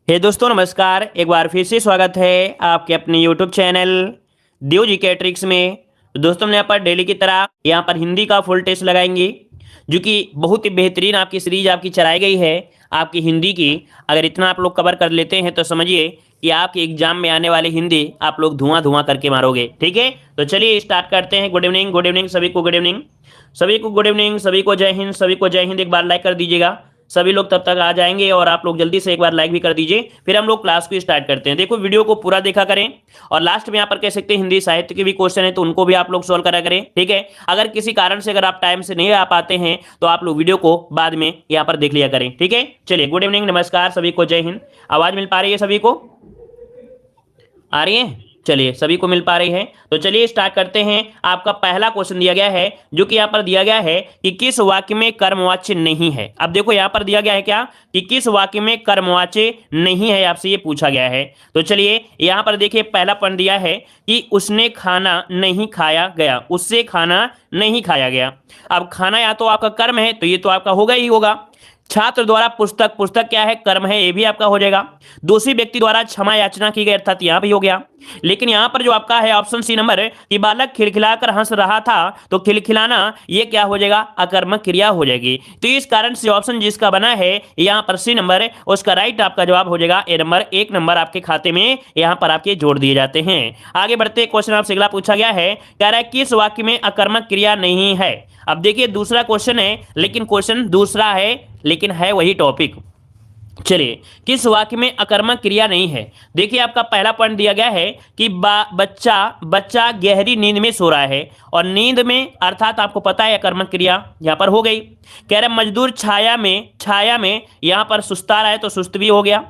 हे दोस्तों नमस्कार। एक बार फिर से स्वागत है आपके अपने यूट्यूब चैनल देव जी के ट्रिक्स में। तो दोस्तों हम यहाँ पर डेली की तरह यहाँ पर हिंदी का फुल टेस्ट लगाएंगे, जो कि बहुत ही बेहतरीन आपकी सीरीज आपकी चलाई गई है आपकी हिंदी की। अगर इतना आप लोग कवर कर लेते हैं तो समझिए कि आपके एग्जाम में आने वाली हिंदी आप लोग धुआं धुआं करके मारोगे। ठीक है, तो चलिए स्टार्ट करते हैं। गुड इवनिंग, गुड इवनिंग सभी को, गुड इवनिंग सभी को, गुड इवनिंग सभी को, जय हिंद सभी को, जय हिंद। एक बार लाइक कर दीजिएगा, सभी लोग तब तक आ जाएंगे और आप लोग जल्दी से एक बार लाइक भी कर दीजिए। फिर हम लोग क्लास को स्टार्ट करते हैं। देखो वीडियो को पूरा देखा करें और लास्ट में यहाँ पर कह सकते हैं हिंदी साहित्य के भी क्वेश्चन है तो उनको भी आप लोग सॉल्व करा करें। ठीक है, अगर किसी कारण से अगर आप टाइम से नहीं आ पाते हैं तो आप लोग वीडियो को बाद में यहाँ पर देख लिया करें। ठीक है, चलिए गुड इवनिंग, नमस्कार सभी को, जय हिंद। आवाज मिल पा रही है सभी को? आ रही है? चलिए सभी को मिल पा रही है तो चलिए स्टार्ट करते हैं। आपका पहला क्वेश्चन दिया गया है, जो कि यहाँ पर दिया गया है कि किस वाक्य में कर्मवाच्य नहीं है। अब देखो यहाँ पर दिया गया है क्या कि किस वाक्य में कर्मवाच्य नहीं है, आपसे ये पूछा गया है। तो चलिए यहाँ पर देखिए पहला पॉइंट दिया है कि उसने खाना नहीं खाया गया, उससे खाना नहीं खाया गया। अब खाना या तो आपका कर्म है तो ये तो आपका होगा ही होगा। छात्र द्वारा पुस्तक, पुस्तक क्या है? कर्म है, ये भी आपका हो जाएगा। दोषी व्यक्ति द्वारा क्षमा याचना की गई, अर्थात यहां भी हो गया। लेकिन यहां पर जो आपका है ऑप्शन सी नंबर कि बालक खिलखिलाकर हंस रहा था, तो खिलखिलाना ये क्या हो जाएगा? अकर्मक क्रिया हो जाएगी। तो इस कारण से ऑप्शन जिसका बना है यहां पर सी नंबर, उसका राइट आपका जवाब हो जाएगा ए नंबर। एक नंबर आपके खाते में यहां पर आपके जोड़ दिए जाते हैं। आगे बढ़ते क्वेश्चन आपसे अगला पूछा गया है, कह रहा है किस वाक्य में अकर्मक क्रिया नहीं है। अब देखिए दूसरा क्वेश्चन है, लेकिन क्वेश्चन दूसरा है लेकिन है वही टॉपिक। चलिए किस वाक्य में अकर्मक क्रिया नहीं है। देखिए आपका पहला पॉइंट दिया गया है कि बच्चा गहरी नींद में सो रहा है, और नींद में अर्थात आपको पता है अकर्मक क्रिया यहां पर हो गई। कह रहे मजदूर छाया में यहां पर सुस्ता रहा है, तो सुस्त भी हो गया।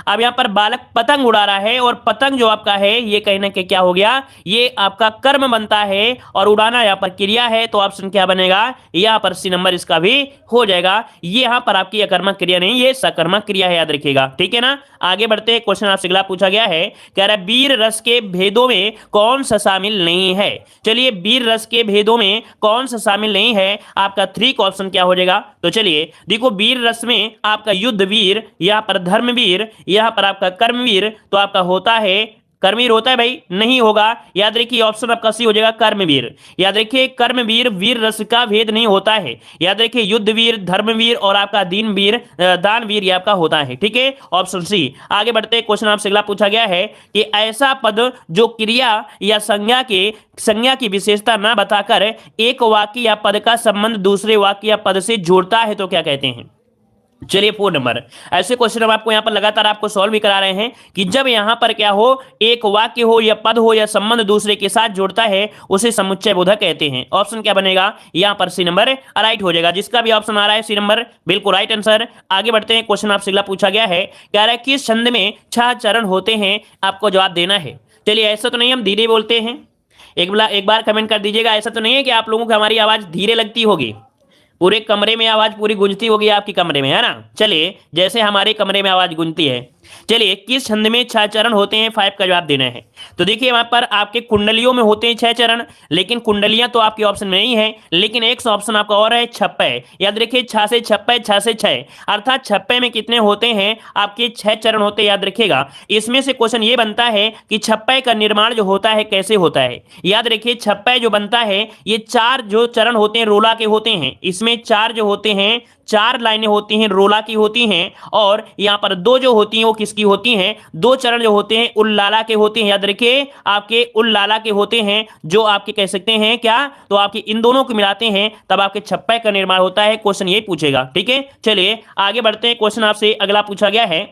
अब यहां पर बालक पतंग उड़ा रहा है, और पतंग जो आपका है ये कहीं ना कहीं क्या हो गया, ये आपका कर्म बनता है और उड़ाना यहां पर क्रिया है। तो ऑप्शन क्या बनेगा? यहां पर सी नंबर इसका भी हो जाएगा। ये यहां पर आपकी अकर्मक क्रिया नहीं, ये सकर्मक क्रिया है, याद रखिएगा। ठीक है ना, आगे बढ़ते क्वेश्चन आपसे अगला पूछा गया है, कह रहा है वीर रस के भेदों में कौन सा शामिल नहीं है। चलिए वीर रस के भेदों में कौन सा शामिल नहीं है, आपका थ्री का ऑप्शन क्या हो जाएगा? तो चलिए देखो वीर रस में आपका युद्ध वीर, यहां पर धर्मवीर, यहां पर आपका कर्मवीर, तो आपका होता है कर्मवीर होता है भाई? नहीं होगा। याद रखिए ऑप्शन आपका सी हो जाएगा कर्मवीर। याद रखिए कर्मवीर वीर रस का भेद नहीं होता है। याद रखिए युद्धवीर, धर्मवीर और आपका दीनवीर दानवीर ये आपका होता है। ठीक है, ऑप्शन सी। आगे बढ़ते क्वेश्चन आपसे अगला पूछा गया है कि ऐसा पद जो क्रिया या संज्ञा की विशेषता न बताकर एक वाक्य या पद का संबंध दूसरे वाक्य या पद से जोड़ता है, तो क्या कहते हैं? चलिए 4 नंबर। ऐसे क्वेश्चन हम आपको यहां पर लगातार आपको सॉल्व भी करा रहे हैं कि जब यहां पर क्या हो, एक वाक्य हो या पद हो या संबंध दूसरे के साथ जोड़ता है, उसे समुच्चय बोधक कहते हैं। ऑप्शन क्या बनेगा? यहां पर सी नंबर राइट हो जाएगा। जिसका भी ऑप्शन आ रहा है सी नंबर बिल्कुल राइट आंसर। आगे बढ़ते हैं, क्वेश्चन आपसे अगला पूछा गया है, कह रहा है किस छंद में 6 चरण होते हैं, आपको जवाब देना है। चलिए ऐसा तो नहीं हम धीरे बोलते हैं, एक बार कमेंट कर दीजिएगा। ऐसा तो नहीं है कि आप लोगों को हमारी आवाज धीरे लगती होगी, पूरे कमरे में आवाज पूरी गूंजती होगी आपकी कमरे में, है ना? चलिए जैसे हमारे कमरे में आवाज गूंजती है। चलिए किस छंद में 6 चरण होते हैं, 5 का जवाब देना है। तो देखिए वहां पर आपके कुंडलियों में होते हैं 6 चरण, लेकिन कुंडलियां तो आपके ऑप्शन में नहीं है, लेकिन एक ऑप्शन आपका और है छप्पय। याद रखिए 6 से छप्पय, 6 से 6, अर्थात छप्पय में कितने होते हैं? आपके 6 चरण होते हैं, याद रखिएगा। इसमें से क्वेश्चन ये बनता है कि छप्पय का निर्माण जो होता है कैसे होता है। याद रखिए छप्पय जो बनता है ये 4 जो चरण होते हैं रोला के होते हैं। इसमें 4 जो होते हैं, 4 लाइनें होती हैं रोला की होती हैं, और यहां पर 2 जो होती हैं वो किसकी होती हैं? 2 चरण जो होते हैं उल्लाला के होते हैं। याद रखिए आपके उल्लाला के होते हैं, जो आपके कह सकते हैं क्या, तो आपके इन दोनों को मिलाते हैं तब आपके छप्पय का निर्माण होता है। क्वेश्चन यही पूछेगा। ठीक है, चलिए आगे बढ़ते हैं। क्वेश्चन आपसे अगला पूछा गया है,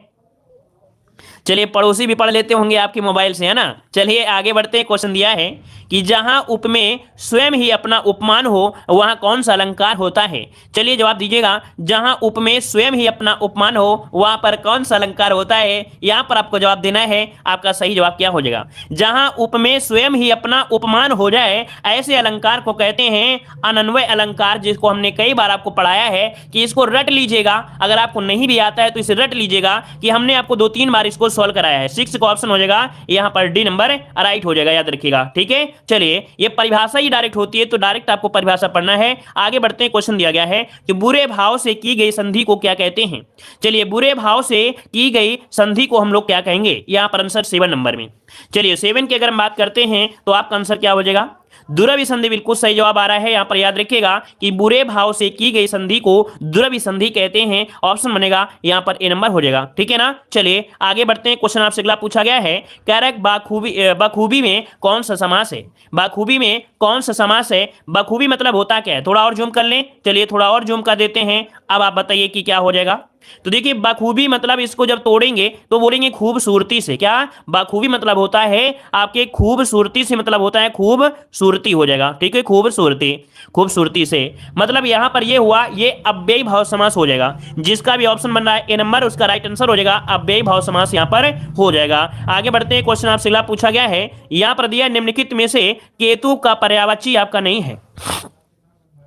चलिए पड़ोसी भी पढ़ लेते होंगे आपके मोबाइल से, है ना? चलिए आगे बढ़ते हैं। क्वेश्चन दिया है कि जहां उपमेय स्वयं ही अपना उपमान हो वहां कौन सा अलंकार होता है। चलिए जवाब दीजिएगा, जहां उपमेय स्वयं ही अपना उपमान हो वहां पर कौन सा अलंकार होता है। यहां पर आपको जवाब देना है। आपका सही जवाब क्या हो जाएगा? जहां उपमेय स्वयं ही अपना उपमान हो जाए, ऐसे अलंकार को कहते हैं अनन्वय अलंकार, जिसको हमने कई बार आपको पढ़ाया है कि इसको रट लीजिएगा। अगर आपको नहीं भी आता है तो इसे रट लीजिएगा कि हमने आपको 2-3 बार इसको सॉल्व कराया है। 6 का ऑप्शन हो जाएगा यहां पर डी नंबर नंबर राइट हो जाएगा, याद रखिएगा। ठीक है, चलिए ये परिभाषा ही डायरेक्ट होती है तो डायरेक्ट आपको परिभाषा पढ़ना है। आगे बढ़ते हैं, क्वेश्चन दिया गया है कि बुरे भाव से की गई संधि को क्या कहते हैं। चलिए बुरे भाव से की गई संधि को हम लोग क्या कहेंगे, यहां पर आंसर 7 नंबर में। चलिए 7 की अगर हम बात करते हैं तो आपका आंसर क्या हो जाएगा, दुरभि संधि। बिल्कुल सही जवाब आ रहा है। यहां पर याद रखिएगा कि बुरे भाव से की गई संधि को दुरभि संधि कहते हैं। ऑप्शन बनेगा यहां पर ए नंबर हो जाएगा। ठीक है ना, चलिए आगे बढ़ते हैं। क्वेश्चन आपसे अगला पूछा गया है, कह रहा है बखूबी में कौन सा समास है। बखूबी में कौन सा समास है, बखूबी मतलब होता क्या है, थोड़ा और जूम कर लें। चलिए थोड़ा और जूम कर देते हैं। अब आप बताइए कि क्या हो जाएगा। तो देखिए बखूबी मतलब इसको जब तोड़ेंगे तो बोलेंगे खूबसूरती से। क्या बखूबी मतलब होता है आपके खूबसूरती से, मतलब होता है खूबसूरती हो जाएगा। ठीक है, खूबसूरती, खूबसूरती से मतलब यहां पर ये हुआ, ये अव्ययी भाव समास हो जाएगा। जिसका भी ऑप्शन बन रहा है ए नंबर, उसका राइट आंसर हो जाएगा अव्ययी भाव समास यहां पर हो जाएगा। आगे बढ़ते हैं, क्वेश्चन आपसे अगला पूछा गया है, यहां पर दिया निम्नलिखित में से केतु का पर्यायवाची आपका नहीं है।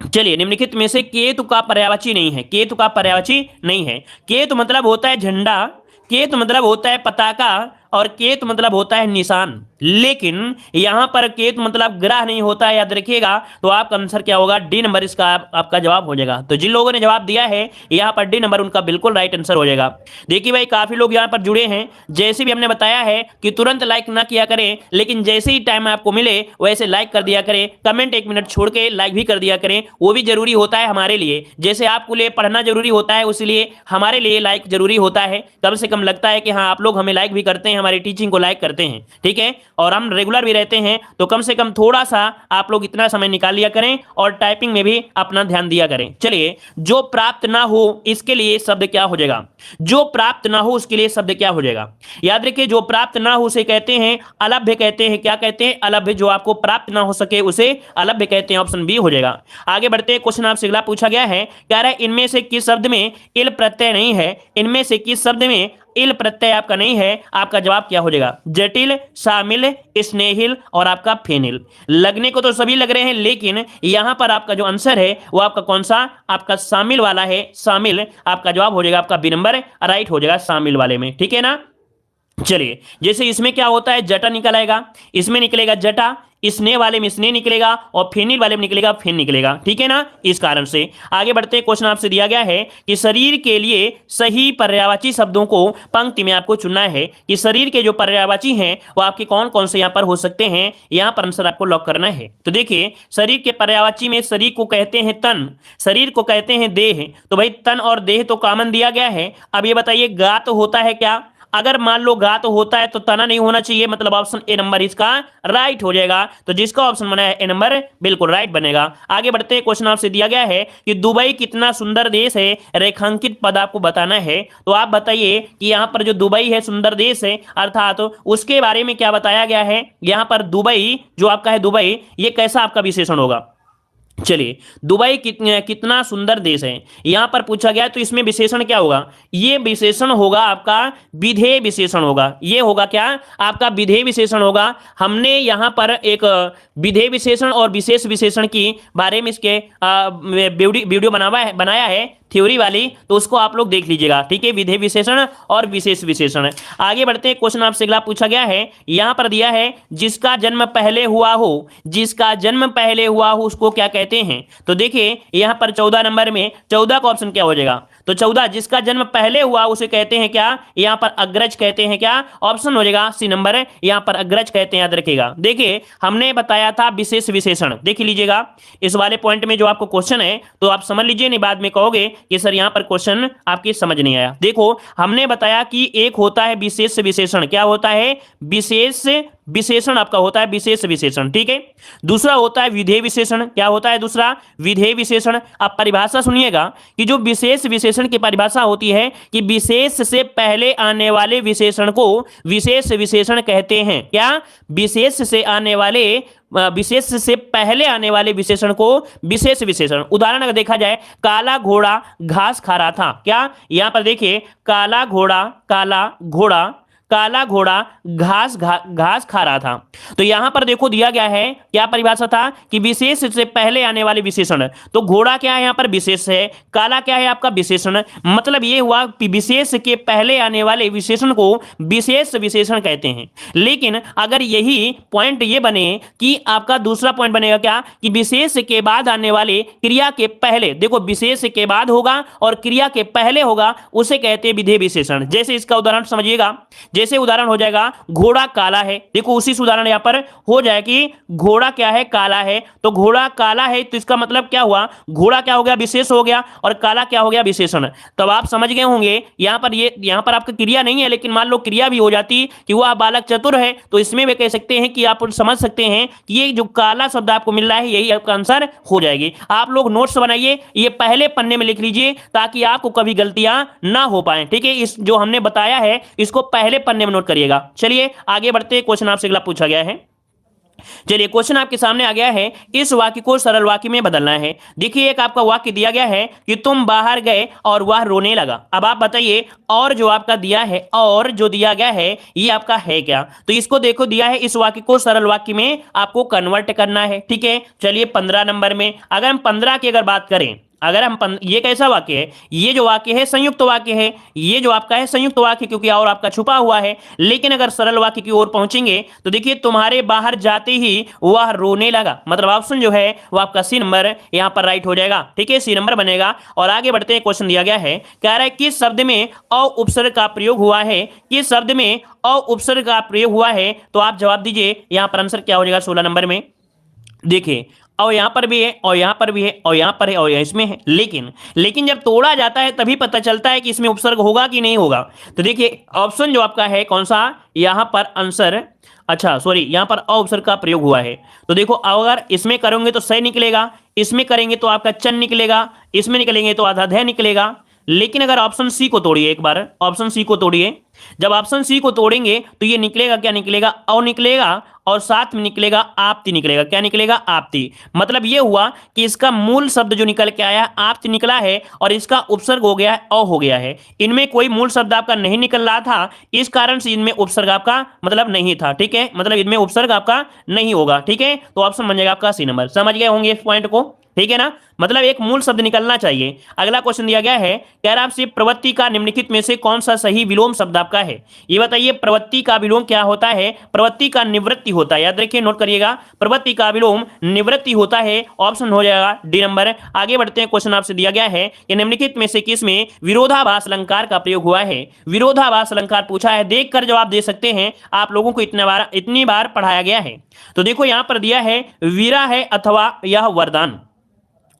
चलिए निम्नलिखित में से केतु का पर्यायवाची नहीं है, केतु का पर्यायवाची नहीं है। केतु मतलब होता है झंडा, केतु मतलब होता है पताका, और केतु मतलब होता है निशान। लेकिन यहां पर केतु मतलब ग्रह नहीं होता है, याद रखिएगा। तो आपका आंसर क्या होगा, डी नंबर इसका आपका जवाब हो जाएगा। तो जिन लोगों ने जवाब दिया है यहां पर डी नंबर, उनका बिल्कुल राइट आंसर हो जाएगा। देखिए भाई काफी लोग यहां पर जुड़े हैं। जैसे भी हमने बताया है कि तुरंत लाइक ना किया करें, लेकिन जैसे ही टाइम आपको मिले वैसे लाइक कर दिया करें। कमेंट 1 मिनट छोड़ के लाइक भी कर दिया करें, वो भी जरूरी होता है हमारे लिए। जैसे आपको लिए पढ़ना जरूरी होता है, उसलिए हमारे लिए लाइक जरूरी होता है। कम से कम लगता है कि हाँ आप लोग हमें लाइक भी करते हैं, हमारी टीचिंग को लाइक करते हैं। ठीक है, और हम रेगुलर भी रहते हैं, तो कम से कम थोड़ा सा आप लोग इतना समय निकाल लिया करें और टाइपिंग में भी अपना ध्यान दिया करें। चलिए, जो प्राप्त ना हो इसके लिए शब्द क्या हो जाएगा, जो प्राप्त ना हो उसके लिए शब्द क्या हो जाएगा। याद रखिए, जो प्राप्त ना हो उसे कहते हैं अलभ्य कहते हैं। क्या कहते हैं, अलभ्य। जो आपको प्राप्त ना हो सके उसे अलभ्य कहते हैं। ऑप्शन बी हो जाएगा। आगे बढ़ते हैं, क्वेश्चन आपसे अगला पूछा गया है, कह रहा है इनमें से किस शब्द में इल प्रत्यय नहीं है। इनमें से किस शब्द में इल प्रत्यय आपका नहीं है। आपका जवाब क्या हो जाएगा, जटिल, शामिल, स्नेहिल और आपका फेनिल। लगने को तो सभी लग रहे हैं, लेकिन यहां पर आपका जो आंसर है वो आपका कौन सा, आपका शामिल वाला है। शामिल आपका जवाब हो जाएगा, आपका बी नंबर राइट हो जाएगा शामिल वाले में। ठीक है ना, चलिए जैसे इसमें क्या होता है, जटा निकल आएगा, इसमें निकलेगा जटा, स्नेह वाले में स्नेह निकलेगा और फेनिल वाले में निकलेगा फेन निकलेगा। ठीक है ना, इस कारण से आगे बढ़ते हैं। क्वेश्चन आपसे दिया गया है कि शरीर के लिए सही पर्यायवाची शब्दों को पंक्ति में आपको चुनना है कि शरीर के जो पर्यायवाची हैं वो आपके कौन कौन से यहां पर हो सकते हैं। यहां पर आंसर आपको लॉक करना है। तो देखिए, शरीर के पर्यायवाची में शरीर को कहते हैं तन, शरीर को कहते हैं देह। तो भाई तन और देह तो कॉमन दिया गया है। अब ये बताइए गात होता है क्या। अगर मान लो गात होता है तो तना नहीं होना चाहिए, मतलब ऑप्शन ए नंबर इसका राइट हो जाएगा। तो जिसका ऑप्शन बना है ए नंबर बिल्कुल राइट बनेगा। आगे बढ़ते हैं, क्वेश्चन आपसे दिया गया है कि दुबई कितना सुंदर देश है, रेखांकित पद आपको बताना है। तो आप बताइए कि यहां पर जो दुबई है सुंदर देश है, अर्थात तो उसके बारे में क्या बताया गया है। यहां पर दुबई जो आपका है, दुबई ये कैसा आपका विशेषण होगा। चलिए, दुबई कितना सुंदर देश है यहां पर पूछा गया, तो इसमें विशेषण क्या होगा, ये विशेषण होगा आपका विधेय विशेषण होगा। ये होगा क्या, आपका विधेय विशेषण होगा। हमने यहां पर एक विधेय विशेषण और विशेष विशेषण की बारे में इसके वीडियो बनाया है थ्योरी वाली, तो उसको आप लोग देख लीजिएगा। ठीक है, विधेय विशेषण और विशेष विशेषण। आगे बढ़ते हैं, क्वेश्चन आपसे अगला पूछा गया है, यहां पर दिया है जिसका जन्म पहले हुआ हो, जिसका जन्म पहले हुआ हो उसको क्या कहते हैं। तो देखिए यहां पर 14 नंबर में 14 का ऑप्शन क्या हो जाएगा। तो 14 जिसका जन्म पहले हुआ उसे कहते हैं क्या, यहां पर अग्रज कहते हैं। क्या ऑप्शन हो जाएगा सी नंबर, यहां पर अग्रज कहते हैं। याद रखिएगा, देखिए हमने बताया था विशेष विशेषण, देख लीजिएगा इस वाले पॉइंट में जो आपको क्वेश्चन है, तो आप समझ लीजिए, नहीं बाद में कहोगे कि सर यहां पर क्वेश्चन आपकी समझ नहीं आया। देखो हमने बताया कि एक होता है विशेष विशेषण, क्या होता है, विशेष विशेषण आपका होता है विशेष विशेषण। ठीक है, दूसरा होता है विधेय विशेषण। क्या होता है दूसरा, विधेय विशेषण। आप परिभाषा सुनिएगा कि जो विशेष विशेषण की परिभाषा होती है कि विशेष से पहले आने वाले विशेषण को विशेष विशेषण कहते हैं। क्या, विशेष से आने वाले, विशेष से पहले आने वाले विशेषण को विशेष विशेषण। उदाहरण अगर देखा जाए, काला घोड़ा घास खा रहा था। क्या, यहां पर देखिए काला घोड़ा, काला घोड़ा काला घोड़ा घास खा रहा था। तो यहां पर देखो दिया गया है क्या परिभाषा था कि विशेष से पहले आने वाले विशेषण। तो घोड़ा क्या है यहां पर विशेष है, काला क्या है आपका विशेषण। मतलब ये हुआ कि विशेष के पहले आने वाले विशेषण को विशेष विशेषण कहते हैं। लेकिन अगर यही पॉइंट ये बने कि आपका दूसरा पॉइंट बनेगा क्या कि विशेष के बाद आने वाले क्रिया के पहले, देखो विशेष के बाद होगा और क्रिया के पहले होगा, उसे कहते हैं विधेय विशेषण। जैसे इसका उदाहरण समझिएगा, जैसे उदाहरण हो जाएगा घोड़ा काला है। देखो उसी से उदाहरण यहां पर हो जाए कि घोड़ा क्या है काला है, तो घोड़ा काला है तो इसका मतलब क्या हुआ, घोड़ा क्या हो गया विशेष हो गया और काला क्या हो गया विशेषण। तब आप समझ गए होंगे यहां पर आपका क्रिया नहीं है, लेकिन मान लो क्रिया भी हो जाती कि वह बालक चतुर है, तो इसमें भी कह सकते हैं कि आप समझ सकते हैं कि ये जो काला शब्द आपको मिल रहा है यही आपका आंसर हो जाएगी। आप लोग नोट्स बनाइए, ये पहले पन्ने में लिख लीजिए ताकि आपको कभी गलतियां ना हो पाए। ठीक है, इस जो हमने बताया है इसको पहले पन्ने में नोट करिएगा। चलिए आगे बढ़ते हैं, क्वेश्चन आपसे अगला पूछा गया है। चलिए क्वेश्चन आपके सामने आ गया है, इस वाक्य को सरल वाक्य में बदलना है। देखिए एक आपका वाक्य दिया गया है कि तुम बाहर गए और वह रोने लगा। अब आप बताइए और जो आपका दिया है और जो दिया गया है ये आपका है क्या। तो इसको देखो दिया है इस वाक्य को सरल वाक्य में आपको कन्वर्ट करना है। ठीक है, चलिए 15 नंबर में अगर हम 15 की अगर बात करें, अगर हम ये कैसा वाक्य है, ये जो वाक्य है संयुक्त वाक्य है, ये जो आपका है संयुक्त वाक्य क्योंकि और आपका छुपा हुआ है। लेकिन अगर सरल वाक्य की ओर पहुंचेंगे तो देखिए तुम्हारे बाहर जाते ही वह रोने लगा। मतलब ऑप्शन जो है वो आपका सी नंबर यहां पर राइट हो जाएगा। ठीक है, सी नंबर बनेगा। और आगे बढ़ते हैं, क्वेश्चन दिया गया है, कह रहा है किस शब्द में अ उपसर्ग का प्रयोग हुआ है, किस शब्द में अ उपसर्ग का प्रयोग हुआ है। तो आप जवाब दीजिए, यहां पर आंसर क्या हो जाएगा 16 नंबर में। देखिए और यहां पर भी है और यहां पर भी है और यहां पर है और इसमें है, लेकिन जब तोड़ा जाता है तभी पता चलता है कि इसमें उपसर्ग होगा कि नहीं होगा। तो देखिए ऑप्शन जो आपका है कौन सा, यहां पर आंसर, अच्छा सॉरी यहां पर अ उपसर्ग का प्रयोग हुआ है। तो देखो अगर इसमें करोगे तो सही निकलेगा, इसमें करेंगे तो आपका चन निकलेगा, इसमें निकलेंगे तो आधा धय निकलेगा। लेकिन अगर ऑप्शन सी को तोड़िए, एक बार ऑप्शन सी को तोड़िए, जब ऑप्शन सी को तोड़ेंगे तो ये निकलेगा क्या, निकलेगा अ निकलेगा और साथ में निकलेगा आपती निकलेगा। क्या निकलेगा, आपती। मतलब ये हुआ कि इसका मूल शब्द जो निकल के आया आपती निकला है और इसका उपसर्ग हो गया है अ हो गया है। इनमें कोई मूल शब्द आपका नहीं निकल रहा था, इस कारण से इनमें उपसर्ग आपका मतलब नहीं था। ठीक है, मतलब इनमें उपसर्ग आपका नहीं होगा। ठीक है, तो ऑप्शन बन जाएगा आपका सी नंबर। समझ गए होंगे इस पॉइंट को, ठीक है ना, मतलब एक मूल शब्द निकलना चाहिए। अगला क्वेश्चन दिया गया है, कह रहा आपसे प्रवृत्ति का निम्नलिखित में से कौन सा सही विलोम शब्द आपका है। ये बताइए प्रवृत्ति का विलोम क्या होता है, प्रवृत्ति का निवृत्ति होता है। याद रखिए, नोट करिएगा, प्रवृत्ति का विलोम निवृत्ति होता है। ऑप्शन हो जाएगा डी नंबर। आगे बढ़ते हैं, क्वेश्चन आपसे दिया गया है कि निम्नलिखित में से किस में विरोधाभास अलंकार का प्रयोग हुआ है। विरोधाभास अलंकार पूछा है, देखकर जवाब दे सकते हैं, आप लोगों को इतनी बार पढ़ाया गया है। तो देखो यहां पर दिया है वीरा है अथवा यह वरदान,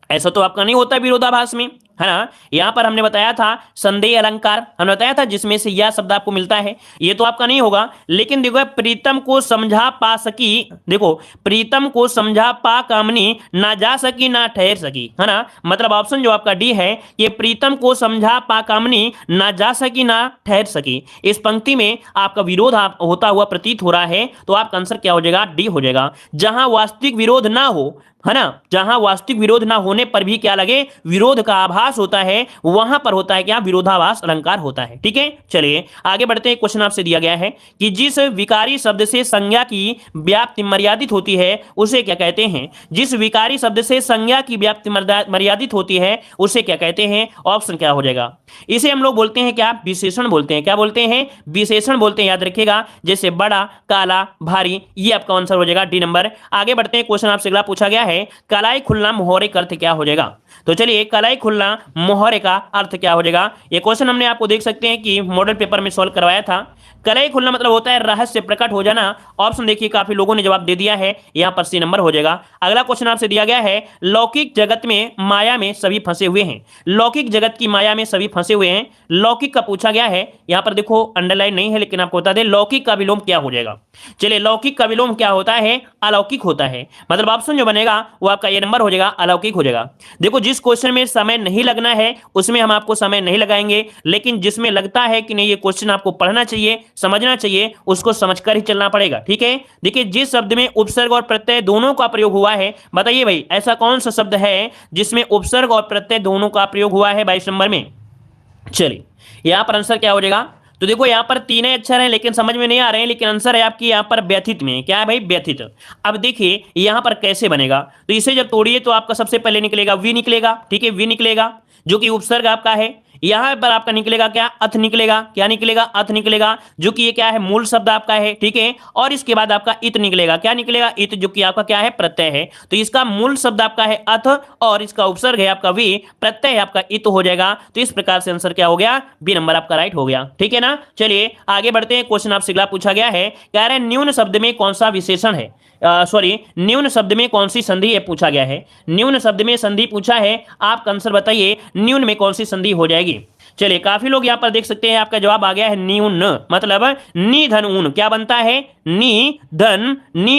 ऐसा तो आपका नहीं होता विरोधाभास में, है ना। यहां पर हमने बताया था संदेह अलंकार, हमने बताया था जिसमें से यह शब्द आपको मिलता है, ये तो आपका नहीं होगा। लेकिन देखो प्रीतम को समझा पा सकी, देखो प्रीतम को समझा पा कामनी ना जा सकी ना ठहर सकी, है ना। मतलब ऑप्शन जो आपका डी है, ये प्रीतम को समझा पा कामनी ना जा सकी ना ठहर सकी, इस पंक्ति में आपका विरोध होता हुआ प्रतीत हो रहा है। तो आपका आंसर क्या हो जाएगा, डी हो जाएगा। जहां वास्तविक विरोध ना हो, है ना, जहां वास्तविक विरोध ना होने पर भी क्या लगे, विरोध का आभास होता है, वहां पर होता है क्या, विरोधाभास अलंकार होता है। ठीक है, चलिए आगे बढ़ते हैं। क्वेश्चन आपसे दिया गया है कि जिस विकारी शब्द से संज्ञा की व्याप्ति मर्यादित होती है उसे क्या कहते हैं। जिस विकारी शब्द से संज्ञा की व्याप्ति मर्यादित होती है उसे क्या कहते हैं। ऑप्शन क्या हो जाएगा, इसे हम लोग बोलते हैं क्या, विशेषण बोलते हैं। क्या बोलते हैं, विशेषण बोलते हैं। याद रखिएगा, जैसे बड़ा, काला, भारी, ये आपका आंसर हो जाएगा डी नंबर। आगे बढ़ते हैं, क्वेश्चन आपसे अगला पूछा गया है, कलाई खुलना मोहरे का अर्थ क्या हो जाएगा। तो चलिए कलाई खुलना मोहरे का अर्थ क्या हो जाएगा। ये क्वेश्चन हमने आपको देख सकते हैं कि मॉडल पेपर में सॉल्व करवाया था। कलाई खुलना मतलब होता है रहस्य प्रकट हो जाना। ऑप्शन देखिए काफी लोगों ने जवाब दे दिया है, यहां पर सी नंबर हो जाएगा। अगला क्वेश्चन आपसे दिया गया है, लौकिक जगत में माया में सभी फंसे हुए हैं। लौकिक जगत की माया में सभी फंसे हुए हैं, लौकिक का पूछा गया है। यहां पर देखो अंडरलाइन नहीं है लेकिन आपको बता दें लौकिक का विलोम क्या हो जाएगा। चलिए लौकिक का विलोम क्या होता है, अलौकिक होता है। मतलब ऑप्शन जो बनेगा वो आपका ये नंबर हो जाएगा, अलौकिक हो जाएगा। देखो जिस क्वेश्चन में समय नहीं लगना है उसमें हम आपको समय नहीं लगाएंगे, लेकिन जिसमें लगता है कि नहीं ये क्वेश्चन आपको पढ़ना चाहिए, समझना चाहिए, उसको समझकर ही चलना पड़ेगा। ठीक है, देखिए जिस शब्द में उपसर्ग और प्रत्यय दोनों का प्रयोग हुआ है, बताइए भाई ऐसा कौन सा शब्द है जिसमें उपसर्ग और प्रत्यय दोनों का प्रयोग हुआ है 22 नंबर में। चलिए यहां पर आंसर क्या हो जाएगा, तो देखो यहाँ पर तीन अक्षर हैं लेकिन समझ में नहीं आ रहे हैं, लेकिन आंसर है आपकी यहाँ पर व्यथित में। क्या है भाई? व्यथित। अब देखिए यहाँ पर कैसे बनेगा, तो इसे जब तोड़िए तो आपका सबसे पहले निकलेगा वी निकलेगा, ठीक है, वी निकलेगा जो कि उपसर्ग आपका है। यहां पर आपका निकलेगा क्या? अथ निकलेगा। क्या निकलेगा? अथ निकलेगा, जो कि ये क्या है? मूल शब्द आपका है, ठीक है। और इसके बाद आपका इत निकलेगा। क्या निकलेगा? इत, जो कि आपका क्या है? प्रत्यय है। तो इसका मूल शब्द आपका है अथ और इसका उपसर्ग है आपका वी, प्रत्यय आपका इत हो जाएगा। तो इस प्रकार से आंसर क्या हो गया? बी नंबर आपका राइट हो गया, ठीक है ना। चलिए आगे बढ़ते हैं। क्वेश्चन आपसे अगला पूछा गया है, कह रहे हैं न्यून शब्द में कौन सा विशेषण है, सॉरी न्यून शब्द में कौन सी संधि है पूछा गया है। न्यून शब्द में संधि पूछा है, आप आंसर बताइए न्यून में कौन सी संधि हो जाएगी। चलिए काफी लोग यहां पर देख सकते हैं, आपका जवाब आ गया है न्यून, मतलब नी धन ऊन। क्या बनता है? नी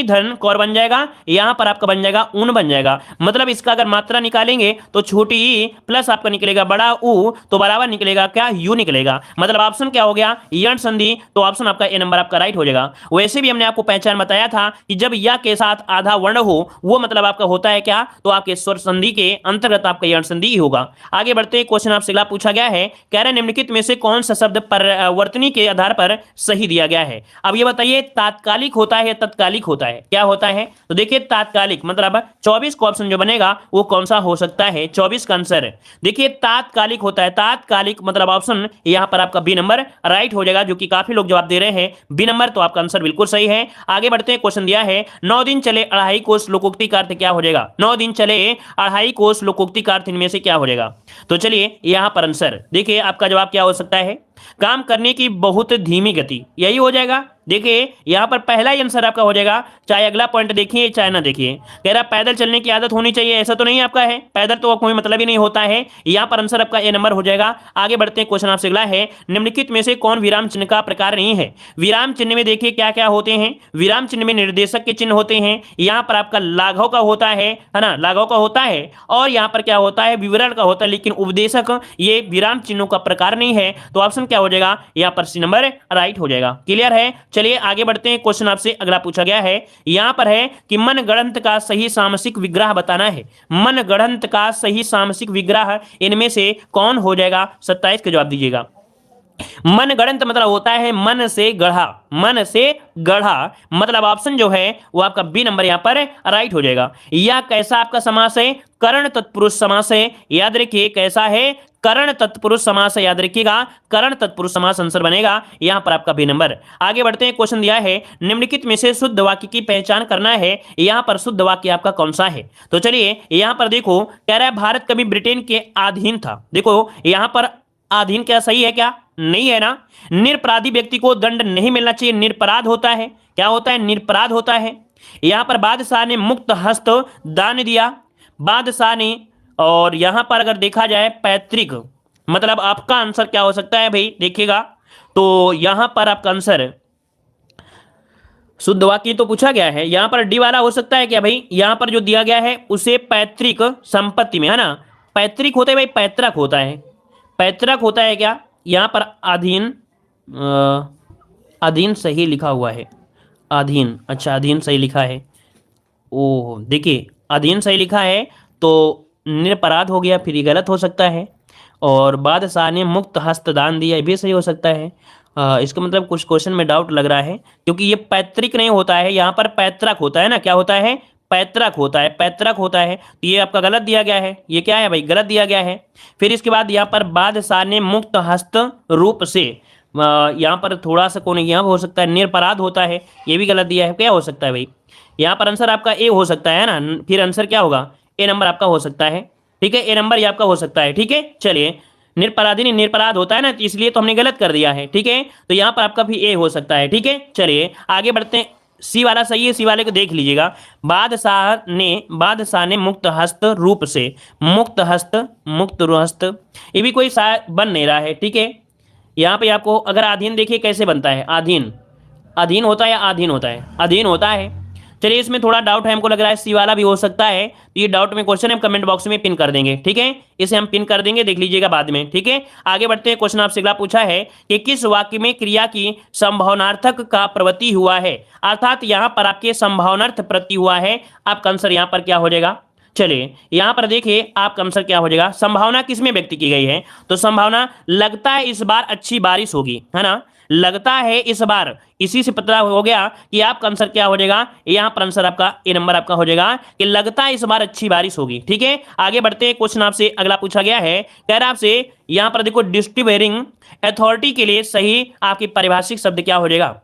धन कौर बन जाएगा, यहां पर आपका बन जाएगा ऊन बन जाएगा। मतलब इसका अगर मात्रा निकालेंगे तो छोटी ई प्लस आपका निकलेगा बड़ा ऊ, तो बराबर निकलेगा क्या? यू निकलेगा। मतलब ऑप्शन क्या हो गया? यण संधि। तो ऑप्शन आपका ए नंबर आपका राइट हो जाएगा। वैसे भी हमने आपको पहचान बताया था कि जब या के साथ आधा वर्ण हो वो मतलब आपका होता है क्या? तो आपके स्वर संधि के अंतर्गत आपका यण संधि ही होगा। आगे बढ़ते हैं। क्वेश्चन आपसे अगला पूछा गया है, कह रहे निम्नलिखित में से कौन सा शब्द परिवर्तनी के आधार पर सही दिया गया है। अब ये बताइए तात्कालिक होता है या तत्कालिक होता है? क्या होता है? तो देखिए तात्कालिक मतलब 24 का ऑप्शन जो बनेगा वो कौन सा हो सकता है? 24 का आंसर देखिए तात्कालिक होता है। तात्कालिक मतलब ऑप्शन यहां पर आपका बी नंबर राइट हो जाएगा, जो कि काफी लोग जवाब दे रहे हैं बी नंबर, तो आपका आंसर बिल्कुल सही है। आगे बढ़ते हैं। क्वेश्चन दिया है 9 दिन चले अढ़ाई कोस लोकोक्ति का अर्थ क्या हो जाएगा? 9 दिन चले अढ़ाई कोस लोकोक्ति का अर्थ इनमें से क्या हो जाएगा? तो चलिए यहां पर आंसर देखिए आपका जवाब क्या हो सकता है? काम करने की बहुत धीमी गति, यही हो जाएगा। देखिए यहां पर पहला ही आंसर आपका हो जाएगा, चाहे अगला पॉइंट देखिए चाहे ना देखिए। कह रहा पैदल चलने की आदत होनी चाहिए, ऐसा तो नहीं आपका है, पैदल तो कोई मतलब ही नहीं होता है। यहां पर आंसर आपका ए नंबर हो जाएगा। आगे बढ़ते हैं। क्वेश्चन आपसे अगला है, निम्नलिखित में से कौन विराम चिन्ह का प्रकार नहीं है? विराम चिन्ह में देखिए क्या क्या होते हैं। विराम चिन्ह में निर्देशक के चिन्ह होते हैं, यहां पर आपका लाघव का होता है ना, लाघव का होता है, और यहां पर क्या होता है? विवरण का होता है, लेकिन उपदेशक ये विराम चिन्हों का प्रकार नहीं है। तो ऑप्शन क्या हो जाएगा? यहां पर सी नंबर राइट हो जाएगा। क्लियर है? चलिए आगे बढ़ते हैं। क्वेश्चन आपसे अगला पूछा गया है, यहां पर है कि मन गणंत का सही सामसिक विग्रह बताना है। मन गणंत का सही सामसिक विग्रह इनमें से कौन हो जाएगा? 27 का जवाब दीजिएगा। मन गणंत मतलब होता है मन से गढ़ा, मन से गढ़ा, मतलब ऑप्शन जो है वो आपका बी नंबर यहां पर राइट हो जाएगा। यह कैसा आपका समास है? कर्ण तत्पुरुष समास है, याद रखिए कैसा है? कर्ण तत्पुरुष समास है, याद रखिएगा कर्ण तत्पुरुष समास आंसर बनेगा यहां पर आपका बी नंबर। आगे बढ़ते हैं। क्वेश्चन दिया है निम्नलिखित में से शुद्ध वाक्य की पहचान करना है, यहां पर शुद्ध वाक्य आपका कौन सा है? तो चलिए यहां पर देखो, कह रहा है भारत कभी ब्रिटेन के अधीन था। देखो यहां पर अधीन क्या सही है? क्या नहीं है ना। निरपराधी व्यक्ति को दंड नहीं मिलना चाहिए, निरपराध होता है। क्या होता है? निरपराध होता है। यहां पर बादशाह ने मुक्त हस्त दान दिया, बादशाह ने, और यहां पर अगर देखा जाए पैतृक, मतलब आपका आंसर क्या हो सकता है भाई? देखिएगा तो यहां पर आपका आंसर शुद्ध वाक्य तो पूछा गया है, यहां पर डी वाला हो सकता है क्या भाई? यहां पर जो दिया गया है उसे पैतृक संपत्ति में, है ना, पैतृक होता है भाई, पैतृक होता है, पैतृक होता है क्या? यहां पर अधीन, अधीन सही लिखा हुआ है, अधीन, अच्छा अधीन सही लिखा है। ओह देखिए अधीन सही लिखा है तो निरपराध हो गया, फिर ये गलत हो सकता है। और बादशाह ने मुक्त हस्त दान दिया, ये भी सही हो सकता है। इसका मतलब कुछ क्वेश्चन में डाउट लग रहा है, क्योंकि ये पैतृक नहीं होता है, यहाँ पर पैतृक होता है ना। क्या होता है? पैतृक होता है, पैतृक होता है। तो ये आपका गलत दिया गया है, ये क्या है भाई? गलत दिया गया है। फिर इसके बाद यहाँ पर बादशाह ने मुक्त हस्त रूप से, यहाँ पर थोड़ा सा कोने यहाँ हो सकता है निरपराध होता है, ये भी गलत दिया है। क्या हो सकता है भाई? यहाँ पर आंसर आपका ए हो सकता है ना, फिर आंसर क्या होगा? ए नंबर आपका हो सकता है, ठीक है, ए नंबर ये आपका हो सकता है, ठीक है। चलिए निरपराधी निरपराध होता है ना, इसलिए तो हमने गलत कर दिया है, ठीक है। तो यहाँ पर आपका भी ए हो सकता है, ठीक है। चलिए आगे बढ़ते हैं। सी वाला सही है, सी वाले को देख लीजिएगा। बादशाह ने मुक्त हस्त रूप से, मुक्त हस्त, मुक्त हस्त, ये भी कोई बन नहीं रहा है, ठीक है। यहाँ पे आपको अगर अधीन देखिए कैसे बनता है, अधीन, अधीन होता है या अधीन होता है? अधीन होता है। चलिए इसमें थोड़ा डाउट है, हमको लग रहा है सी वाला भी हो सकता है। तो ये डाउट में क्वेश्चन हम कमेंट बॉक्स में पिन कर देंगे, ठीक है, इसे हम पिन कर देंगे, देख लीजिएगा बाद में, ठीक है। आगे बढ़ते हैं। क्वेश्चन आपसे अगला पूछा है कि किस वाक्य में क्रिया की संभावनार्थक का प्रवृत्ति हुआ है, अर्थात यहां पर आपके संभावनार्थ प्रति हुआ है। आपका आंसर यहां पर क्या हो जाएगा? चलिए यहां पर देखिए आपका आंसर क्या हो जाएगा। संभावना किसमें व्यक्त की गई है? तो संभावना लगता है इस बार अच्छी बारिश होगी, है ना, लगता है इस बार, इसी से पता हो गया कि आपका आंसर क्या हो जाएगा, यहां पर आंसर आपका ए नंबर आपका हो जाएगा कि लगता है इस बार अच्छी बारिश होगी। ठीक है, आगे बढ़ते हैं। क्वेश्चन आपसे अगला पूछा गया है, कह रहा है आपसे यहां पर देखो डिस्ट्रीब्यूटिंग अथॉरिटी के लिए सही आपकी परिभाषिक शब्द क्या हो जाएगा,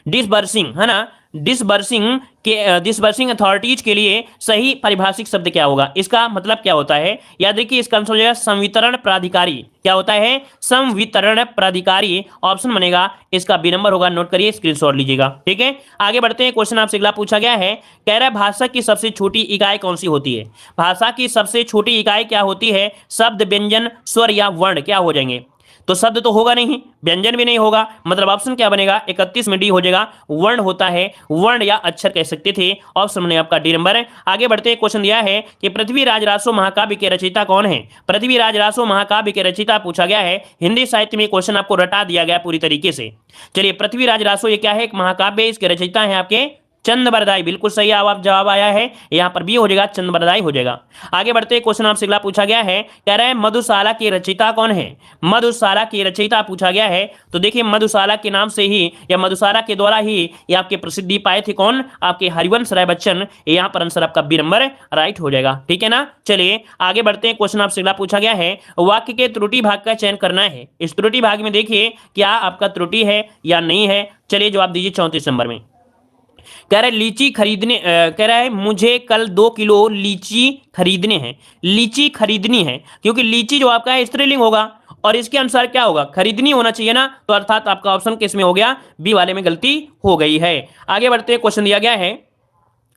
डिसबर्सिंग, है ना। डिसबर्सिंग अथॉरिटीज के लिए सही परिभाषिक शब्द क्या होगा, इसका मतलब क्या होता है, याद रखिए इसका आंसर हो जाएगा संवितरण प्राधिकारी। क्या होता है, संवितरण प्राधिकारी, ऑप्शन बनेगा इसका बी नंबर होगा। नोट करिए, स्क्रीनशॉट लीजिएगा। ठीक है, आगे बढ़ते हैं। क्वेश्चन आपसे अगला पूछा गया है, कह रहा है भाषा की सबसे छोटी इकाई कौन सी होती है। भाषा की सबसे छोटी इकाई क्या होती है, शब्द, व्यंजन, स्वर या वर्ण क्या हो जाएंगे। तो शब्द तो होगा नहीं, व्यंजन भी नहीं होगा, मतलब ऑप्शन क्या बनेगा, 31 में डी हो जाएगा। वर्ण होता है, वर्ण या अक्षर कह सकते थे, ऑप्शन बनेगा आपका डी नंबर। आगे बढ़ते हैं। क्वेश्चन दिया है कि पृथ्वीराज रासो महाकाव्य के रचयिता कौन है। पृथ्वीराज रासो महाकाव्य के रचयिता पूछा गया है। हिंदी साहित्य में क्वेश्चन आपको रटा दिया गया पूरी तरीके से। चलिए, पृथ्वीराज रासो ये क्या है, एक महाकाव्य, इसके रचयिता है आपके चंद्रबरदाई। बिल्कुल सही जवाब आया है, यहां पर भी हो जाएगा, चंद्रबरदाई हो जाएगा। आगे बढ़ते हैं। क्वेश्चन आपसे अगला पूछा गया है, कह रहा है मधुशाला की रचयिता कौन है। मधुशाला की रचयिता पूछा गया है, तो देखिए मधुशाला के नाम से ही या मधुशाला के द्वारा ही ये आपके प्रसिद्धि पाए थे कौन, आपके हरिवंश राय बच्चन। यहाँ पर आंसर आपका बी नंबर राइट हो जाएगा। ठीक है ना, चलिए आगे बढ़ते हैं। क्वेश्चन आपसे अगला पूछा गया है, वाक्य के त्रुटि भाग का चयन करना है। इस त्रुटि भाग में देखिए क्या आपका त्रुटि है या नहीं है। चलिए जवाब दीजिए 34 नंबर में। कह रहा है लीची खरीदने, कह रहा है मुझे कल 2 किलो लीची खरीदने हैं। लीची खरीदनी है, क्योंकि लीची जो आपका है स्त्रीलिंग होगा और इसके अनुसार क्या होगा, खरीदनी होना चाहिए ना, तो अर्थात आपका ऑप्शन किस में हो गया, बी वाले में गलती हो गई है। आगे बढ़ते हैं। क्वेश्चन दिया गया है,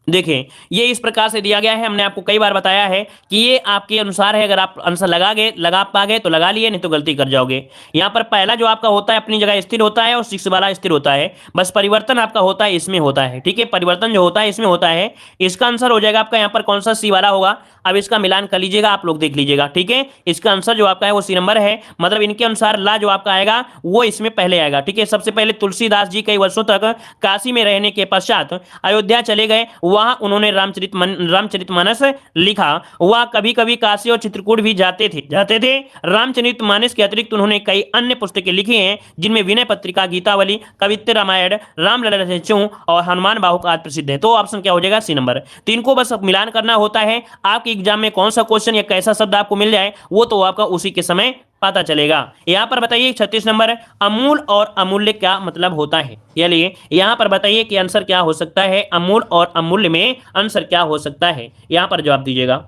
देखिए ये इस प्रकार से दिया गया है, हमने आपको कई बार बताया है कि ये आपके अनुसार है, अगर आप आंसर लगा पा गए तो लगा लिए, नहीं तो गलती कर जाओगे। यहाँ पर पहला जो आपका होता है अपनी जगह स्थिर होता है और 6 वाला स्थिर होता है, बस परिवर्तन आपका होता है इसमें होता है। ठीक है, परिवर्तन जो होता है इसमें होता है। इसका आंसर हो जाएगा आपका यहाँ पर कौन सा, सी वाला होगा। अब इसका मिलान कर लीजिएगा, आप लोग देख लीजिएगा। ठीक है, इसका आंसर जो आपका है वो सी नंबर है, मतलब इनके अनुसार ला जो आपका आएगा वो इसमें पहले आएगा। ठीक है, सबसे पहले तुलसीदास जी कई वर्षों तक काशी में रहने के पश्चात अयोध्या चले गए, वहां उन्होंने रामचरितमानस लिखा। वह कभी कभी काशी और चित्रकूट भी जाते थे। रामचरितमानस के अतिरिक्त उन्होंने कई अन्य पुस्तकें लिखी हैं, जिनमें विनय पत्रिका, गीतावली, कवित्त रामायण, रामलला और हनुमान बाहुक आदि प्रसिद्ध है। तो ऑप्शन क्या हो जाएगा, सी नंबर। तो इनको बस मिलान करना होता है। आपके एग्जाम में कौन सा क्वेश्चन या कैसा शब्द आपको मिल जाए वो तो आपका उसी के समय पता चलेगा। यहां पर बताइए 36 नंबर, अमूल और अमूल्य क्या मतलब होता है। चलिए यहां पर बताइए कि आंसर क्या हो सकता है, अमूल और अमूल्य में आंसर क्या हो सकता है, यहां पर जवाब दीजिएगा।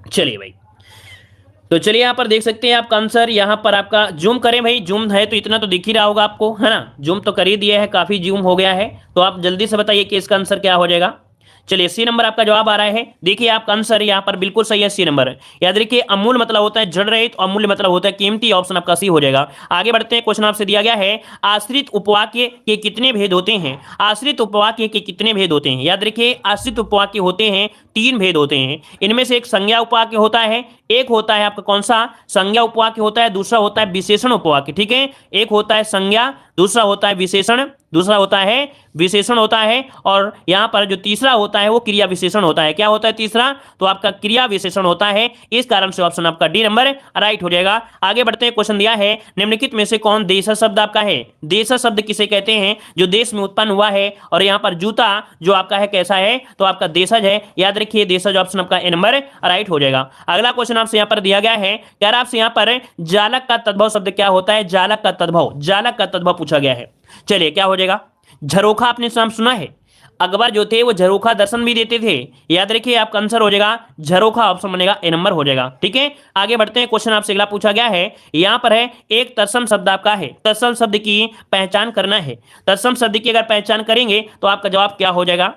चलिए भाई, तो चलिए यहां पर देख सकते हैं आपका आंसर। यहां पर आपका जूम करें भाई, जूम है तो इतना तो दिख ही रहा होगा आपको, है ना। जूम तो कर ही दिया है, काफी जूम हो गया है, तो आप जल्दी से बताइए कि इसका आंसर क्या हो जाएगा। चलिए सी नंबर आपका जवाब आ रहा है। देखिए आपका आंसर यहाँ पर बिल्कुल सही है, सी नंबर। याद रखिए अमूल मतलब होता है जड़ रहित, तो अमूल्य मतलब होता है कीमती, ऑप्शन आपका सी हो जाएगा। आगे बढ़ते हैं। क्वेश्चन आपसे दिया गया है, आश्रित उपवाक्य के कितने भेद होते हैं। आश्रित उपवाक्य के कितने भेद होते हैं। याद रखिए आश्रित उपवाक्य होते हैं 3 भेद होते हैं। इनमें से एक संज्ञा उपवाक्य होता है, एक होता है आपका कौन सा, संज्ञा उपवाक्य होता है, दूसरा होता है विशेषण उपवाक्य। ठीक है, एक होता है संज्ञा, दूसरा होता है विशेषण, दूसरा होता है विशेषण होता है, और यहां पर जो तीसरा होता है वो क्रिया विशेषण होता है। क्या होता है तीसरा, तो आपका क्रिया विशेषण होता है। इस कारण से ऑप्शन आपका डी नंबर राइट हो जाएगा। आगे बढ़ते हैं। क्वेश्चन दिया है, निम्नलिखित में से कौन देशज शब्द आपका है। देशज शब्द किसे कहते हैं, जो देश में उत्पन्न हुआ है, और यहाँ पर जूता जो आपका है कैसा है, तो आपका देशज है। याद रखिए देशज, ऑप्शन आपका ए नंबर राइट हो जाएगा। अगला क्वेश्चन आपसे यहाँ पर दिया गया है, कह रहा आपसे यहाँ पर जालक का तद्भव शब्द क्या होता है। जालक का तद्भव, जालक का तद्भव पूछा गया है। चलिए क्या हो जाएगा, झरोखा आपने नाम सुना है, अकबर जो थे वो झरोखा दर्शन भी देते थे। याद रखिए आपका आंसर हो जाएगा झरोखा, ऑप्शन बनेगा ए नंबर हो जाएगा। ठीक है, आगे बढ़ते हैं। क्वेश्चन आपसे अगला पूछा गया है, यहां पर है एक तत्सम शब्द आपका है, तत्सम शब्द की पहचान करना है। तत्सम शब्द की अगर पहचान करेंगे तो आपका जवाब क्या हो जाएगा।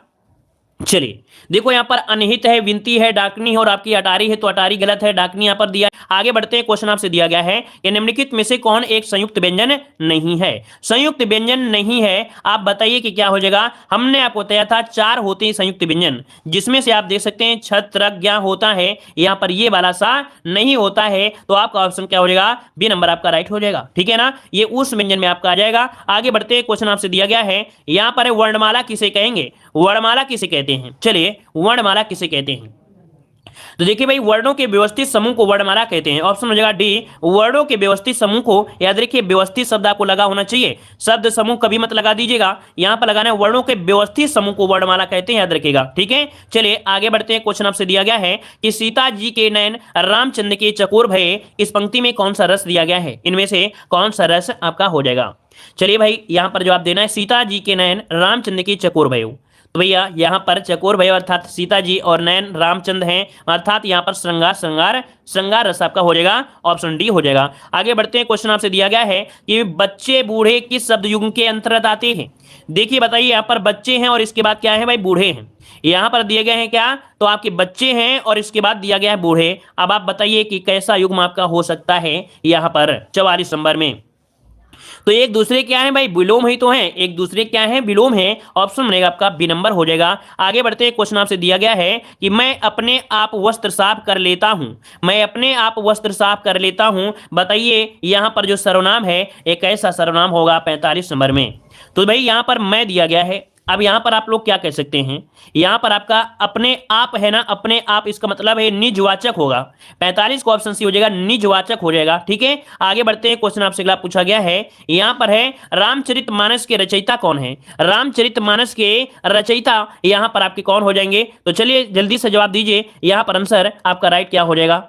चलिए देखो यहाँ पर अनहित है, विनती है, डाकनी है और आपकी अटारी है, तो अटारी गलत है, डाकनी यहाँ पर दिया। आगे बढ़ते हैं। क्वेश्चन आपसे दिया गया है कि निम्नलिखित में से कौन एक संयुक्त व्यंजन नहीं है। संयुक्त व्यंजन नहीं है, आप बताइए कि क्या हो जाएगा। हमने आपको बताया था 4 होते हैं संयुक्त व्यंजन, जिसमें से आप देख सकते हैं छत्रज्ञा होता है, यहाँ पर ये वाला सा नहीं होता है, तो आपका ऑप्शन क्या हो जाएगा, बी नंबर आपका राइट हो जाएगा। ठीक है ना, ये उस व्यंजन में आपका आ जाएगा। आगे बढ़ते हैं। क्वेश्चन आपसे दिया गया है, यहाँ पर वर्णमाला किसे कहेंगे। वर्णमाला किसे कहते हैं, चलिए वर्णमाला किसे कहते हैं। तो देखिए भाई, वर्णों के व्यवस्थित समूह को वर्णमाला कहते हैं। ऑप्शन हो जाएगा डी, वर्णों के व्यवस्थित समूह को। याद रखिए, व्यवस्थित शब्द आपको लगा होना चाहिए, शब्द समूह कभी मत लगा दीजिएगा, यहां पर लगाना है वर्णों के व्यवस्थित समूह को वर्णमाला कहते हैं, याद रखिएगा। ठीक है, चलिए आगे बढ़ते हैं। क्वेश्चन आपसे दिया गया है कि सीता जी के नयन रामचंद्र के चकोर भये, इस पंक्ति में कौन सा रस दिया गया है? इनमें से कौन सा रस आपका हो जाएगा? चलिए भाई, यहां पर जवाब देना है सीता जी के नयन रामचंद्र के चकोर भये। तो भैया यहाँ पर चकोर भय अर्थात सीता जी और नयन रामचंद्र हैं, अर्थात यहाँ पर श्रृंगार श्रृंगार श्रृंगार रस आपका हो जाएगा, ऑप्शन डी हो जाएगा। आगे बढ़ते हैं। क्वेश्चन आपसे दिया गया है कि बच्चे बूढ़े किस शब्द युग्म के अंतर्गत आते हैं? देखिए बताइए, यहाँ पर बच्चे हैं और इसके बाद क्या है भाई? बूढ़े हैं। यहाँ पर दिए गए हैं क्या? तो आपके बच्चे हैं और इसके बाद दिया गया है बूढ़े। अब आप बताइए कि कैसा युग्म आपका हो सकता है यहाँ पर 44 नंबर में? तो एक दूसरे क्या है भाई? विलोम ही तो है, एक दूसरे क्या है? विलोम है। ऑप्शन बनेगा आपका बी नंबर हो जाएगा। आगे बढ़ते हैं। क्वेश्चन आपसे दिया गया है कि मैं अपने आप वस्त्र साफ कर लेता हूं, मैं अपने आप वस्त्र साफ कर लेता हूं, बताइए यहां पर जो सर्वनाम है एक ऐसा सर्वनाम होगा 45 नंबर में। तो भाई यहां पर मैं दिया गया है। अब यहां पर आप लोग क्या कह सकते हैं? यहां पर आपका अपने आप है ना, अपने आप इसका मतलब है निजवाचक होगा। 45 को ऑप्शन सी हो जाएगा, निजवाचक हो जाएगा। ठीक है, आगे बढ़ते हैं। क्वेश्चन आपसे अगला पूछा गया है, यहां पर है रामचरितमानस के रचयिता कौन है? रामचरितमानस के रचयिता यहां पर आपके कौन हो जाएंगे? तो चलिए जल्दी से जवाब दीजिए, यहां पर आंसर आपका राइट क्या हो जाएगा?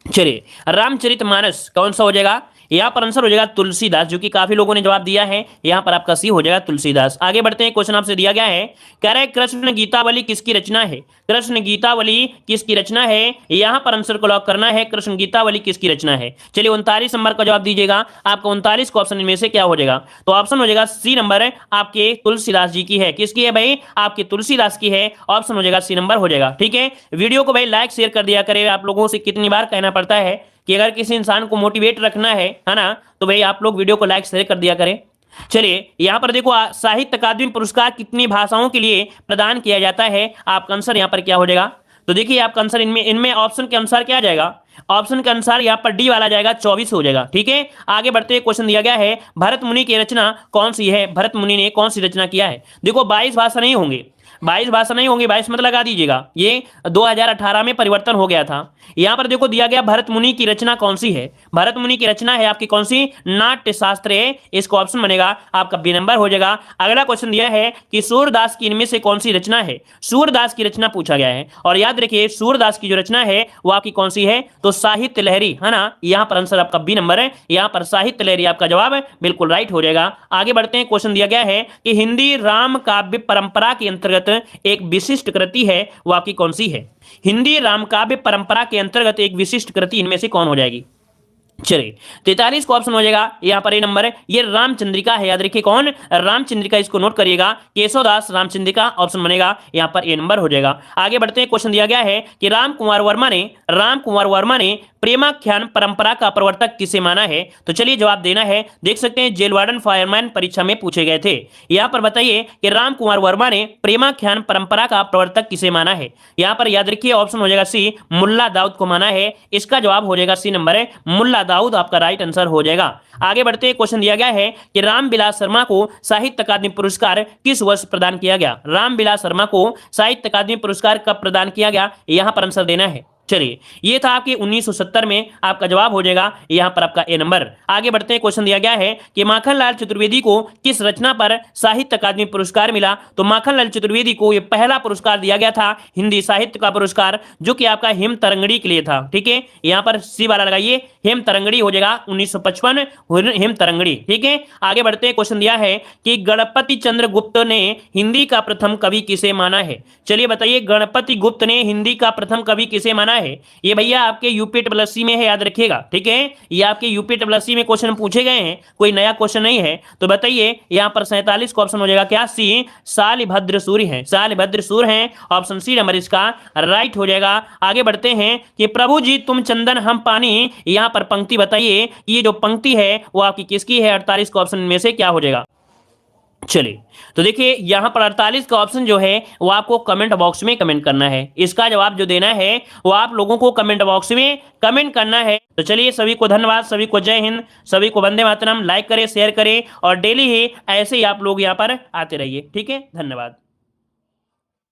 चलिए, रामचरितमानस कौन सा हो जाएगा? यहां पर आंसर हो जाएगा तुलसीदास, जो कि काफी लोगों ने जवाब दिया है। यहां पर आपका सी हो जाएगा तुलसीदास। आगे बढ़ते हैं। क्वेश्चन आपसे दिया गया है, कह रहे कृष्ण गीतावली किसकी रचना है? कृष्ण गीतावली किसकी रचना है? यहां पर आंसर को लॉक करना है, कृष्ण गीतावली किसकी रचना है? चलिए 39 नंबर का जवाब दीजिएगा। आपका 39 को ऑप्शन में से क्या हो जाएगा? तो ऑप्शन हो जाएगा सी नंबर, आपके तुलसीदास जी की है। किसकी है भाई? आपके तुलसीदास की है। ऑप्शन हो जाएगा सी नंबर हो जाएगा। ठीक है, वीडियो को भाई लाइक शेयर कर दिया करें। आप लोगों से कितनी बार कहना पड़ता है कि अगर किसी इंसान को मोटिवेट रखना है ना, तो भाई आप लोग वीडियो को लाइक शेयर कर दिया करें। चलिए यहां पर देखो, साहित्य अकादमी पुरस्कार कितनी भाषाओं के लिए प्रदान किया जाता है? आपका आंसर यहां पर क्या हो जाएगा? तो देखिए आपका आंसर इनमें ऑप्शन के अनुसार क्या जाएगा? ऑप्शन के अनुसार यहां पर डी वाला जाएगा, 24 हो जाएगा। ठीक है, आगे बढ़ते हैं। क्वेश्चन दिया गया है, भरत मुनि की रचना कौन सी है? भरत मुनि ने कौन सी रचना किया है? देखो 22 भाषा नहीं होंगे, 22 भाषा नहीं होंगे, 22 मत लगा दीजिएगा, ये 2018 में परिवर्तन हो गया था। यहां पर देखो दिया गया भरत मुनि की रचना कौन सी है? भरत मुनि की रचना है आपकी कौन सी? नाट्य शास्त्र है। इसको ऑप्शन बनेगा आपका बी नंबर हो जाएगा। अगला क्वेश्चन दिया है कि सूरदास की इनमें से कौन सी रचना है? सूरदास की रचना पूछा गया है, और याद रखिए सूरदास की जो रचना है वो आपकी कौन सी है? तो साहित्य लहरी है ना। यहां पर आंसर आपका बी नंबर है, यहां पर साहित्य लहरी आपका जवाब बिल्कुल राइट हो जाएगा। आगे बढ़ते हैं। क्वेश्चन दिया गया है कि हिंदी राम काव्य परंपरा के अंतर्गत एक विशिष्ट कृति है, वो आपकी कौन सी है? हिंदी रामकाव्य परंपरा के अंतर्गत एक विशिष्ट कृति इनमें से कौन हो जाएगी? चलिए 43 को ऑप्शन हो जाएगा, यहां पर ये नंबर है, ये रामचंद्रिका है। याद रखिए कौन? रामचंद्रिका, इसको नोट करिएगा, केशवदास रामचंद्रिका ऑप्शन बनेगा, यहां पर ए नंबर हो जाएगा। आगे बढ़ते हैं। क्वेश्चन दिया गया है कि राम कुमार वर्मा ने प्रेमाख्यान परंपरा का प्रवर्तक किसे माना है? तो चलिए जवाब देना है, देख सकते हैं जेल वार्डन फायरमैन परीक्षा में पूछे गए थे। यहां पर बताइए कि राम कुमार वर्मा ने प्रेमाख्यान परंपरा का प्रवर्तक किसे माना है? यहां पर याद रखिए ऑप्शन हो जाएगा सी, मुल्ला दाऊद को माना है। इसका जवाब हो जाएगा सी नंबर है, मुल्ला दाऊद आपका राइट आंसर हो जाएगा। आगे बढ़ते हैं। क्वेश्चन दिया गया है कि रामविलास शर्मा को साहित्य अकादमी पुरस्कार किस वर्ष प्रदान किया गया? रामविलास शर्मा को साहित्य अकादमी पुरस्कार कब प्रदान किया गया? यहां पर आंसर देना है। चलिए ये था आपके 1970 में, आपका जवाब हो जाएगा यहां पर आपका ए नंबर। आगे बढ़ते हैं। क्वेश्चन दिया गया है कि माखनलाल चतुर्वेदी को किस रचना पर साहित्य अकादमी पुरस्कार मिला? तो माखनलाल चतुर्वेदी को यह पहला पुरस्कार दिया गया था, हिंदी साहित्य का पुरस्कार, जो कि आपका हेम तरंगड़ी के लिए था। ठीक है, यहां पर सी वाला लगाइए, हेम तरंगड़ी हो जाएगा 1955 हेम तरंगड़ी। ठीक है, आगे बढ़ते हैं। क्वेश्चन दिया है कि गणपति चंद्र गुप्त ने हिंदी का प्रथम कवि किसे माना है? चलिए बताइए, गणपति गुप्त ने हिंदी का प्रथम कवि किसे माना है? ये भैया आपके यूपीएससी में है, याद रखिएगा। ठीक है, ये आपके यूपीएससी में क्वेश्चन पूछे गए हैं, कोई नया क्वेश्चन नहीं है। तो बताइए यहां पर 47 का ऑप्शन हो जाएगा क्या? सी, शालिभद्र सूर्य है, शालिभद्र सूर्य है, ऑप्शन सी नंबर इसका राइट हो जाएगा। आगे बढ़ते हैं कि प्रभु जी तुम चंदन हम पानी, यहां पर पंक्ति बताइए, ये जो पंक्ति है वो आपकी किसकी है? 48 का ऑप्शन में से क्या हो जाएगा? चलिए तो देखिए यहां पर 48 का ऑप्शन जो है वो आपको कमेंट बॉक्स में कमेंट करना है। इसका जवाब जो देना है वो आप लोगों को कमेंट बॉक्स में कमेंट करना है। तो चलिए सभी को धन्यवाद, सभी को जय हिंद, सभी को वंदे मातरम। लाइक करें, शेयर करें और डेली ही ऐसे ही आप लोग यहां पर आते रहिए। ठीक है, धन्यवाद।